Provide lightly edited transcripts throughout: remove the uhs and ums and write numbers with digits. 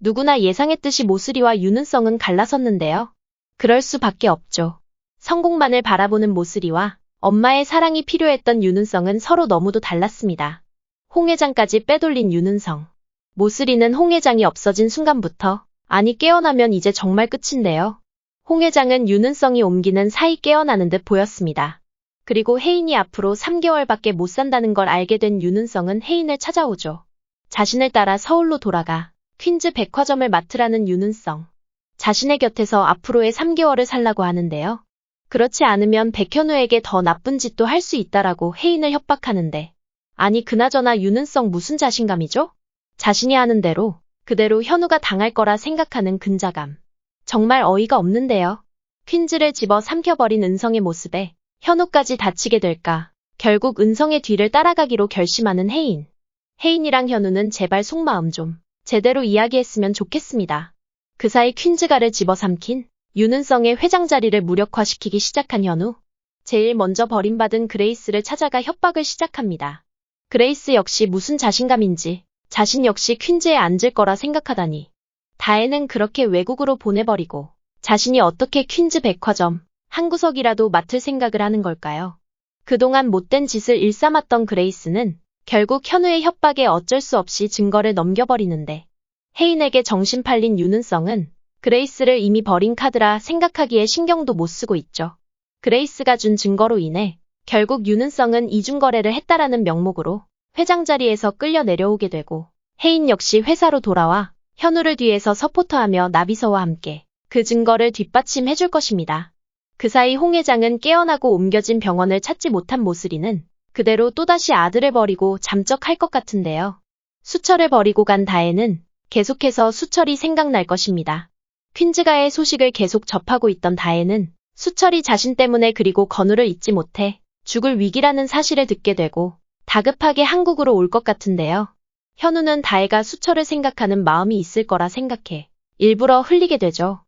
누구나 예상했듯이 모슬이와 윤은성은 갈라섰는데요. 그럴 수밖에 없죠. 성공만을 바라보는 모슬이와 엄마의 사랑이 필요했던 윤은성은 서로 너무도 달랐습니다. 홍 회장까지 빼돌린 윤은성. 모슬이는 홍 회장이 없어진 순간부터 아니 깨어나면 이제 정말 끝인데요. 홍 회장은 윤은성이 옮기는 사이 깨어나는 듯 보였습니다. 그리고 혜인이 앞으로 3개월밖에 못 산다는 걸 알게 된 윤은성은 혜인을 찾아오죠. 자신을 따라 서울로 돌아가 퀸즈 백화점을 맡으라는 윤은성. 자신의 곁에서 앞으로의 3개월을 살라고 하는데요. 그렇지 않으면 백현우에게 더 나쁜 짓도 할 수 있다라고 혜인을 협박하는데 아니 그나저나 윤은성 무슨 자신감이죠? 자신이 하는 대로 그대로 현우가 당할 거라 생각하는 근자감. 정말 어이가 없는데요. 퀸즈를 집어 삼켜버린 은성의 모습에 현우까지 다치게 될까. 결국 은성의 뒤를 따라가기로 결심하는 혜인. 혜인이랑 현우는 제발 속마음 좀 제대로 이야기했으면 좋겠습니다. 그 사이 퀸즈가를 집어삼킨 윤은성의 회장 자리를 무력화시키기 시작한 현우. 제일 먼저 버림받은 그레이스를 찾아가 협박을 시작합니다. 그레이스 역시 무슨 자신감인지 자신 역시 퀸즈에 앉을 거라 생각하다니. 다혜는 그렇게 외국으로 보내버리고 자신이 어떻게 퀸즈 백화점 한 구석이라도 맡을 생각을 하는 걸까요? 그동안 못된 짓을 일삼았던 그레이스는 결국 현우의 협박에 어쩔 수 없이 증거를 넘겨버리는데 혜인에게 정신 팔린 윤은성은 그레이스를 이미 버린 카드라 생각하기에 신경도 못 쓰고 있죠. 그레이스가 준 증거로 인해 결국 윤은성은 이중거래를 했다라는 명목으로 회장 자리에서 끌려 내려오게 되고 혜인 역시 회사로 돌아와 현우를 뒤에서 서포터하며 나비서와 함께 그 증거를 뒷받침해줄 것입니다. 그 사이 홍 회장은 깨어나고 옮겨진 병원을 찾지 못한 모슬이는 그대로 또다시 아들을 버리고 잠적할 것 같은데요. 수철을 버리고 간 다혜는 계속해서 수철이 생각날 것입니다. 퀸즈가의 소식을 계속 접하고 있던 다혜는 수철이 자신 때문에 그리고 건우를 잊지 못해 죽을 위기라는 사실을 듣게 되고 다급하게 한국으로 올 것 같은데요. 현우는 다혜가 수철을 생각하는 마음이 있을 거라 생각해 일부러 흘리게 되죠.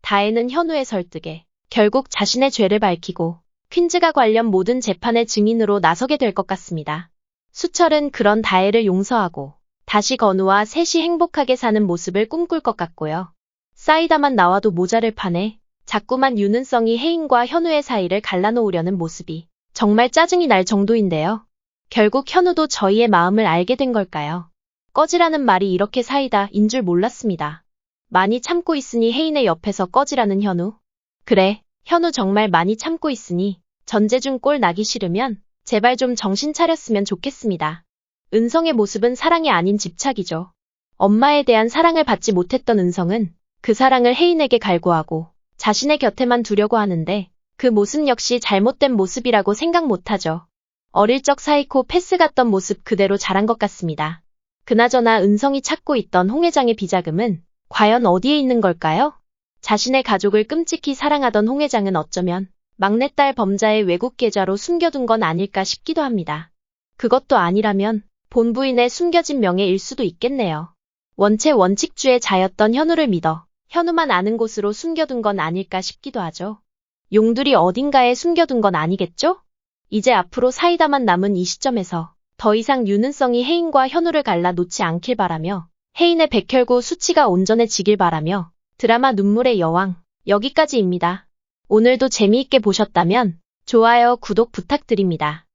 다혜는 현우의 설득에 결국 자신의 죄를 밝히고 퀸즈가 관련 모든 재판의 증인으로 나서게 될 것 같습니다. 수철은 그런 다혜를 용서하고 다시 건우와 셋이 행복하게 사는 모습을 꿈꿀 것 같고요. 사이다만 나와도 모자를 파네 자꾸만 윤은성이 혜인과 현우의 사이를 갈라놓으려는 모습이 정말 짜증이 날 정도인데요. 결국 현우도 저희의 마음을 알게 된 걸까요? 꺼지라는 말이 이렇게 사이다인 줄 몰랐습니다. 많이 참고 있으니 혜인의 옆에서 꺼지라는 현우. 그래, 현우 정말 많이 참고 있으니 전재준 꼴 나기 싫으면 제발 좀 정신 차렸으면 좋겠습니다. 은성의 모습은 사랑이 아닌 집착이죠. 엄마에 대한 사랑을 받지 못했던 은성은 그 사랑을 혜인에게 갈구하고 자신의 곁에만 두려고 하는데 그 모습 역시 잘못된 모습이라고 생각 못하죠. 어릴 적 사이코 패스 같던 모습 그대로 자란 것 같습니다. 그나저나 은성이 찾고 있던 홍 회장의 비자금은 과연 어디에 있는 걸까요? 자신의 가족을 끔찍히 사랑하던 홍 회장은 어쩌면 막내딸 범자의 외국 계좌로 숨겨둔 건 아닐까 싶기도 합니다. 그것도 아니라면 본부인의 숨겨진 명예일 수도 있겠네요. 원체 원칙주의 자였던 현우를 믿어 현우만 아는 곳으로 숨겨둔 건 아닐까 싶기도 하죠. 용두리 어딘가에 숨겨둔 건 아니겠죠? 이제 앞으로 사이다만 남은 이 시점에서 더 이상 윤은성이 혜인과 현우를 갈라 놓지 않길 바라며 혜인의 백혈구 수치가 온전해지길 바라며 드라마 눈물의 여왕 여기까지입니다. 오늘도 재미있게 보셨다면 좋아요, 구독 부탁드립니다.